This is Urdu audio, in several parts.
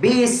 20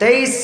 23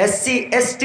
SC/ST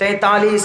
43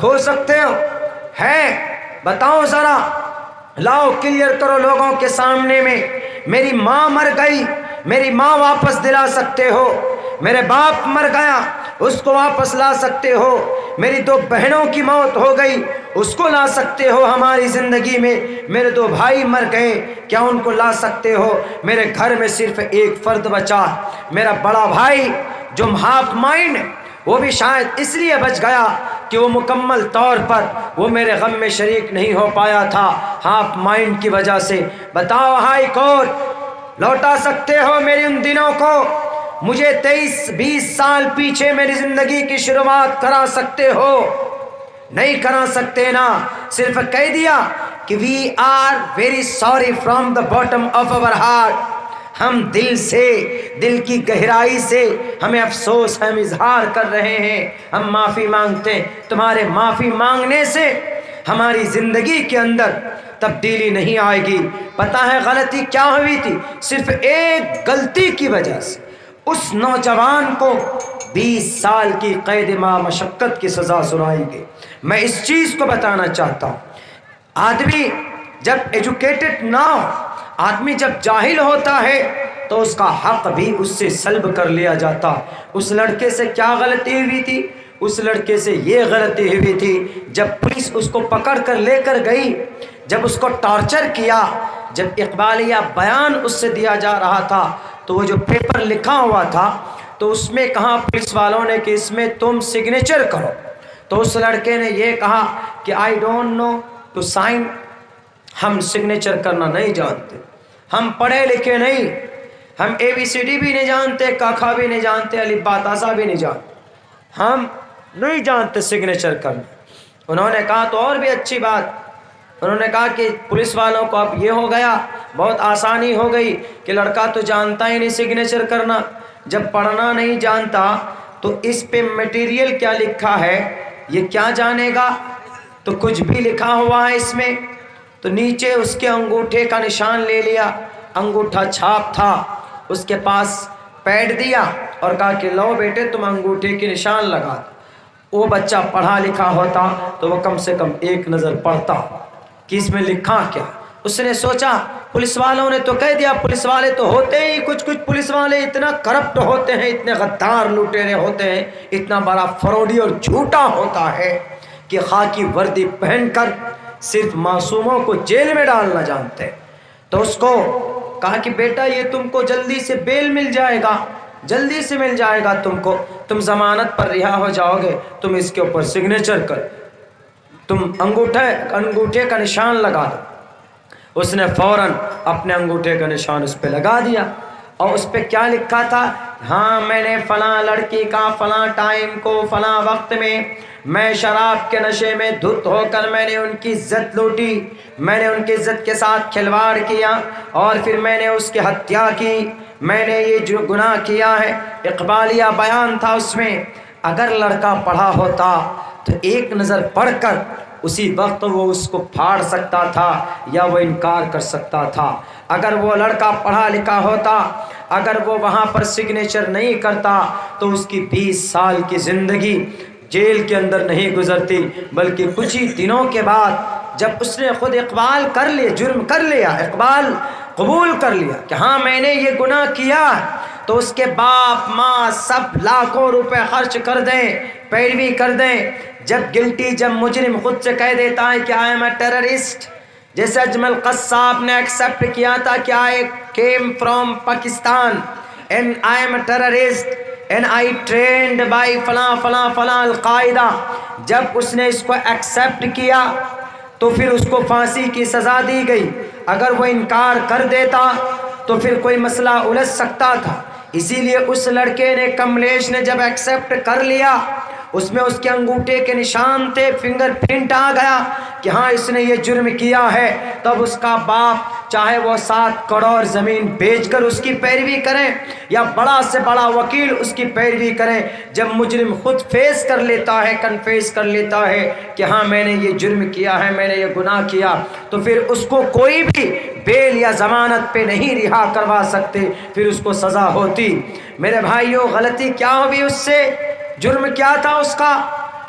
دھو سکتے ہو؟ ہے؟ بتاؤ ذرا، لاؤ کلیئر کرو لوگوں کے سامنے میں۔ میری ماں مر گئی، میری ماں واپس دلا سکتے ہو؟ میرے باپ مر گیا، اس کو واپس لا سکتے ہو؟ میری 2 بہنوں کی موت ہو گئی، اس کو لا سکتے ہو ہماری زندگی میں؟ میرے 2 بھائی مر گئے، کیا ان کو لا سکتے ہو؟ میرے گھر میں صرف ایک فرد بچا، میرا بڑا بھائی جو ہاف مائنڈ، وہ بھی شاید اس لیے بچ گیا کہ وہ مکمل طور پر وہ میرے غم میں شریک نہیں ہو پایا تھا، ہاف مائنڈ کی وجہ سے۔ بتاؤ ہائی کورٹ، لوٹا سکتے ہو میری ان دنوں کو؟ مجھے 23-20 سال پیچھے میری زندگی کی شروعات کرا سکتے ہو؟ نہیں کرا سکتے نا۔ صرف کہہ دیا کہ we are very sorry from the bottom of our heart, ہم دل سے، دل کی گہرائی سے ہمیں افسوس، ہم اظہار کر رہے ہیں، ہم معافی مانگتے ہیں۔ تمہارے معافی مانگنے سے ہماری زندگی کے اندر تبدیلی نہیں آئے گی۔ پتہ ہے غلطی کیا ہوئی تھی؟ صرف ایک غلطی کی وجہ سے اس نوجوان کو 20 سال کی قید ما مشقت کی سزا سنائی گئی۔ میں اس چیز کو بتانا چاہتا ہوں، آدمی جب ایجوکیٹڈ نہ ہو، آدمی جب جاہل ہوتا ہے تو اس کا حق بھی اس سے سلب کر لیا جاتا۔ اس لڑکے سے کیا غلطی ہوئی تھی؟ اس لڑکے سے یہ غلطی ہوئی تھی، جب پولیس اس کو پکڑ کر لے کر گئی، جب اس کو ٹارچر کیا، جب اقبالیہ بیان اس سے دیا جا رہا تھا تو وہ جو پیپر لکھا ہوا تھا تو اس میں کہا پولیس والوں نے کہ اس میں تم سگنیچر کرو، تو اس لڑکے نے یہ کہا کہ I don't know to sign, ہم سگنیچر کرنا نہیں جانتے، ہم پڑھے لکھے نہیں، ہم ABCD بھی نہیں جانتے، کاکھا بھی نہیں جانتے، الف با تا سا بھی نہیں جانتے، ہم نہیں جانتے سگنیچر کرنا۔ انہوں نے کہا تو اور بھی اچھی بات، انہوں نے کہا کہ پولیس والوں کو اب یہ ہو گیا، بہت آسانی ہو گئی کہ لڑکا تو جانتا ہی نہیں سگنیچر کرنا، جب پڑھنا نہیں جانتا تو اس پہ مٹیریل کیا لکھا ہے یہ کیا جانے گا؟ تو کچھ بھی لکھا ہوا ہے اس میں، تو نیچے اس کے انگوٹھے کا نشان لے لیا، انگوٹھا چھاپ تھا، اس کے پاس پیڈ دیا اور کہا کہ لو بیٹے تم انگوٹھے کے نشان لگا دو۔ وہ بچہ پڑھا لکھا ہوتا تو وہ کم سے کم ایک نظر پڑھتا کہ اس میں لکھا کیا۔ اس نے سوچا پولیس والوں نے تو کہہ دیا، پولیس والے تو ہوتے ہی کچھ پولیس والے اتنا کرپٹ ہوتے ہیں، اتنے غدار لٹیرے ہوتے ہیں، اتنا بڑا فراڈی اور جھوٹا ہوتا ہے کہ خاکی وردی پہن کر صرف معصوموں کو جیل میں ڈالنا جانتے ہیں۔ تو اس کو کہا کہ بیٹا یہ تم کو جلدی سے بیل مل جائے گا، جلدی سے مل جائے گا تم کو، تم ضمانت پر رہا ہو جاؤ گے، تم اس کے اوپر سگنیچر کر، تم انگوٹھے کا نشان لگا دو۔ اس نے فوراً اپنے انگوٹھے کا نشان اس پہ لگا دیا، اور اس پہ کیا لکھا تھا؟ ہاں میں نے فلاں لڑکی کا فلاں ٹائم کو فلاں وقت میں میں شراب کے نشے میں دھت ہو کر میں نے ان کی عزت لوٹی، میں نے ان کی عزت کے ساتھ کھلواڑ کیا اور پھر میں نے اس کی ہتیا کی، میں نے یہ جو گناہ کیا ہے۔ اقبالیہ بیان تھا اس میں۔ اگر لڑکا پڑھا ہوتا تو ایک نظر پڑھ کر اسی وقت وہ اس کو پھاڑ سکتا تھا یا وہ انکار کر سکتا تھا۔ اگر وہ لڑکا پڑھا لکھا ہوتا، اگر وہ وہاں پر سگنیچر نہیں کرتا تو اس کی 20 سال کی زندگی جیل کے اندر نہیں گزرتی، بلکہ کچھ ہی دنوں کے بعد جب اس نے خود اقبال کر لیا، جرم کر لیا، اقبال قبول کر لیا کہ ہاں میں نے یہ گناہ کیا، تو اس کے باپ ماں سب لاکھوں روپے خرچ کر دیں، پیروی کر دیں۔ جب مجرم خود سے کہہ دیتا ہے کہ آئی ایم اے ٹیررسٹ، جیسے اجمل قصاب نے ایکسیپٹ کیا تھا کہ I came from Pakistan and I am a terrorist and I trained by فلاں فلاں فلاں القاعدہ، جب اس نے اس کو ایکسیپٹ کیا تو پھر اس کو پھانسی کی سزا دی گئی۔ اگر وہ انکار کر دیتا تو پھر کوئی مسئلہ الجھ سکتا تھا، اسی لیے اس لڑکے نے، کملیش نے جب ایکسیپٹ کر لیا، اس میں اس کے انگوٹھے کے نشان تھے، فنگر پرنٹ آ گیا کہ ہاں اس نے یہ جرم کیا ہے، تب اس کا باپ چاہے وہ 7 کروڑ زمین بیچ کر اس کی پیروی کریں یا بڑا سے بڑا وکیل اس کی پیروی کریں، جب مجرم خود فیس کر لیتا ہے، کنفیس کر لیتا ہے کہ ہاں میں نے یہ جرم کیا ہے، میں نے یہ گناہ کیا، تو پھر اس کو کوئی بھی بیل یا ضمانت پہ نہیں رہا کروا سکتے، پھر اس کو سزا ہوتی۔ میرے بھائیوں غلطی کیا ہوئی اس سے؟ جرم کیا تھا اس کا